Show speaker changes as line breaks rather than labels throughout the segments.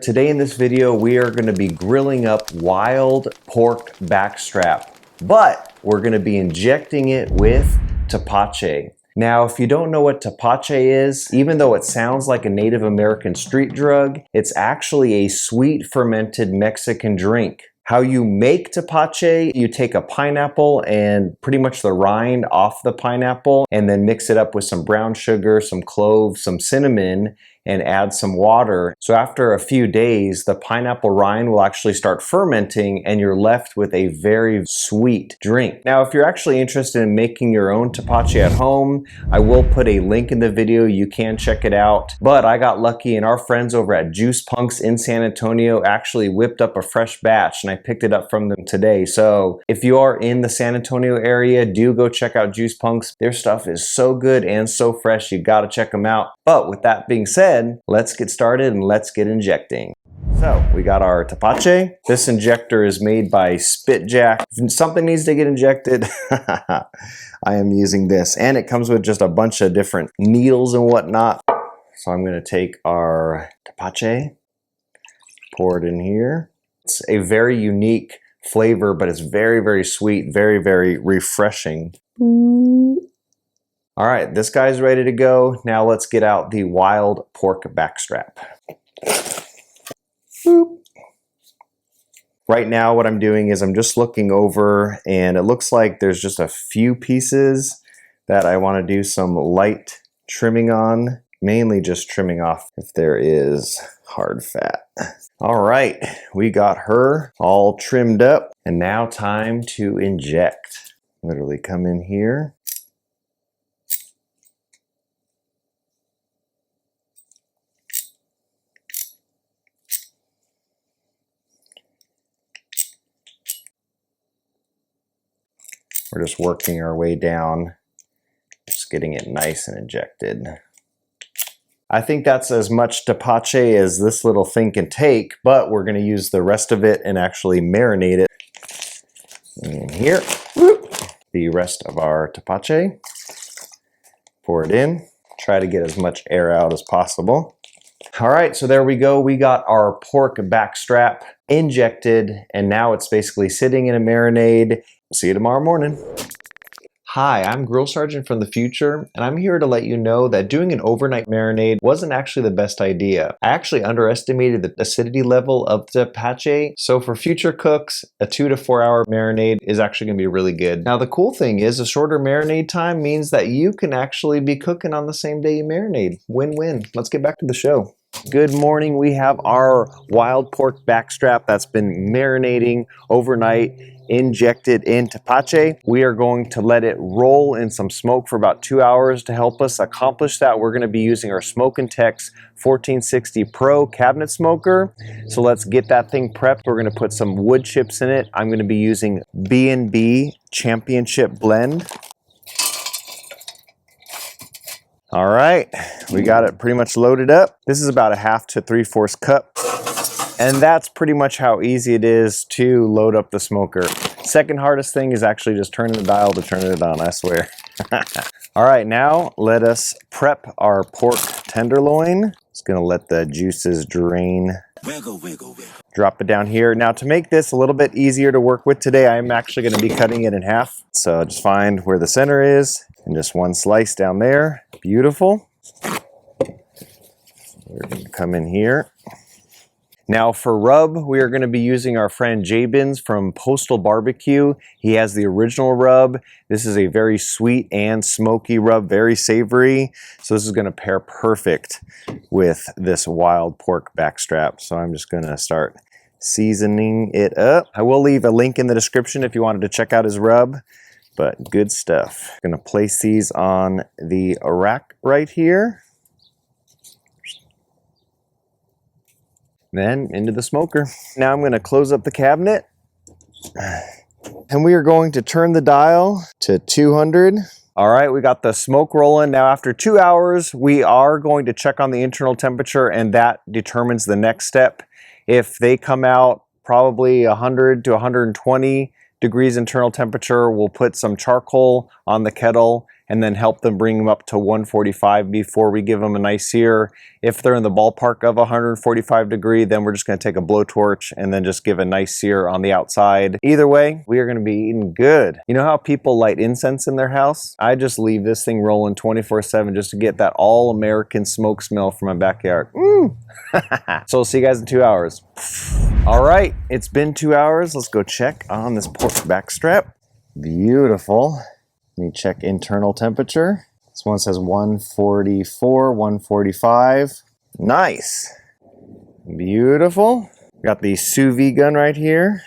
Today in this video, we are going to be grilling up wild pork backstrap, but we're going to be injecting it with Tepache. Now, if you don't know what Tepache is, even though it sounds like a Native American street drug, it's actually a sweet fermented Mexican drink. How you make Tepache, you take a pineapple and pretty much the rind off the pineapple and then mix it up with some brown sugar, some cloves, some cinnamon, and add some water. So after a few days, the pineapple rind will actually start fermenting and you're left with a very sweet drink. Now, if you're actually interested in making your own Tepache at home, I will put a link in the video. You can check it out. But I got lucky and our friends over at Juice Punks in San Antonio actually whipped up a fresh batch and I picked it up from them today. So if you are in the San Antonio area, do go check out Juice Punks. Their stuff is so good and so fresh. You gotta check them out. But with that being said, let's get started and let's get injecting. So we got our Tepache. This injector is made by Spitjack. If something needs to get injected, I am using this. And it comes with just a bunch of different needles and whatnot. So I'm gonna take our Tepache, pour it in here. It's a very unique flavor, but it's very, very sweet, very, very refreshing. All right, this guy's ready to go. Now let's get out the wild pork backstrap. Boop. Right now what I'm doing is I'm just looking over and it looks like there's just a few pieces that I want to do some light trimming on, mainly just trimming off if there is hard fat. All right, we got her all trimmed up and now time to inject. Literally come in here. We're just working our way down, just getting it nice and injected. I think that's as much Tepache as this little thing can take, but we're going to use the rest of it and actually marinate it. In here, whoop, the rest of our Tepache. Pour it in. Try to get as much air out as possible. All right, so there we go. We got our pork backstrap injected, and now it's basically sitting in a marinade. See you tomorrow morning. Hi, I'm Grill Sergeant from the future, and I'm here to let you know that doing an overnight marinade wasn't actually the best idea. I actually underestimated the acidity level of the Tepache, so for future cooks, a 2 to 4 hour marinade is actually going to be really good. Now the cool thing is a shorter marinade time means that you can actually be cooking on the same day you marinade. Win-win. Let's get back to the show. Good morning. We have our wild pork backstrap that's been marinating overnight, injected in Tepache. We are going to let it roll in some smoke for about 2 hours. To help us accomplish that, we're going to be using our Smoke & Tex 1460 Pro cabinet smoker. So let's get that thing prepped. We're going to put some wood chips in it. I'm going to be using B&B Championship Blend. All right, we got it pretty much loaded up. This is about a 1/2 to 3/4 cup. And that's pretty much how easy it is to load up the smoker. Second hardest thing is actually just turning the dial to turn it on, I swear. All right, now let us prep our pork tenderloin. Just gonna let the juices drain. Wiggle, wiggle, wiggle. Drop it down here. Now to make this a little bit easier to work with today, I'm actually gonna be cutting it in half. So just find where the center is and just one slice down there. Beautiful. We're gonna come in here. Now for rub, we are going to be using our friend Jabins from Postal Barbecue. He has the original rub. This is a very sweet and smoky rub, very savory. So this is going to pair perfect with this wild pork backstrap. So I'm just going to start seasoning it up. I will leave a link in the description if you wanted to check out his rub, but good stuff. I'm going to place these on the rack right here. Then into the smoker. Now I'm going to close up the cabinet and we are going to turn the dial to 200. All right, we got the smoke rolling. Now after 2 hours, we are going to check on the internal temperature and that determines the next step. If they come out probably 100 to 120 degrees internal temperature, we'll put some charcoal on the kettle and then help them bring them up to 145 before we give them a nice sear. If they're in the ballpark of 145 degree, then we're just going to take a blowtorch and then just give a nice sear on the outside. Either way, we are going to be eating good. You know how people light incense in their house? I just leave this thing rolling 24/7 just to get that all-American smoke smell from my backyard. So we'll see you guys in 2 hours. All right, it's been 2 hours. Let's go check on this pork backstrap. Beautiful. Let me check internal temperature. This one says 144, 145. Nice. Beautiful. Got the sous vide gun right here.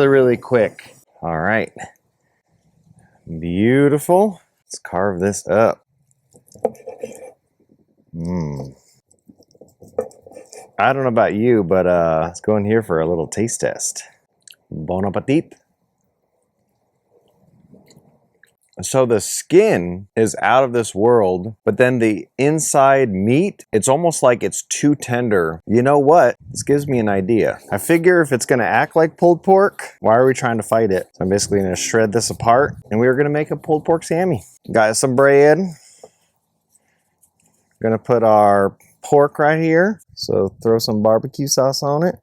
Really quick. All right. Beautiful. Let's carve this up. I don't know about you, but let's go in here for a little taste test. Bon appetit. So the skin is out of this world, but then the inside meat, it's almost like it's too tender. You know what? This gives me an idea. I figure if it's gonna act like pulled pork, why are we trying to fight it? So I'm basically gonna shred this apart and we are gonna make a pulled pork Sammy. Got some bread. Gonna put our pork right here. So throw some barbecue sauce on it.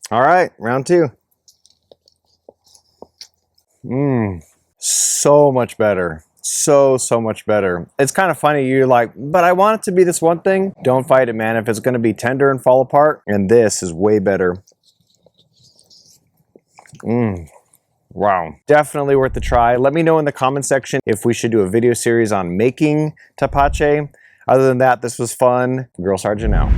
All right, round two. So much better. So much better. It's kind of funny. You're like, but I want it to be this one thing. Don't fight it, man. If it's going to be tender and fall apart, and this is way better. Wow. Definitely worth the try. Let me know in the comment section if we should do a video series on making Tepache. Other than that, this was fun. Girl Sergeant out.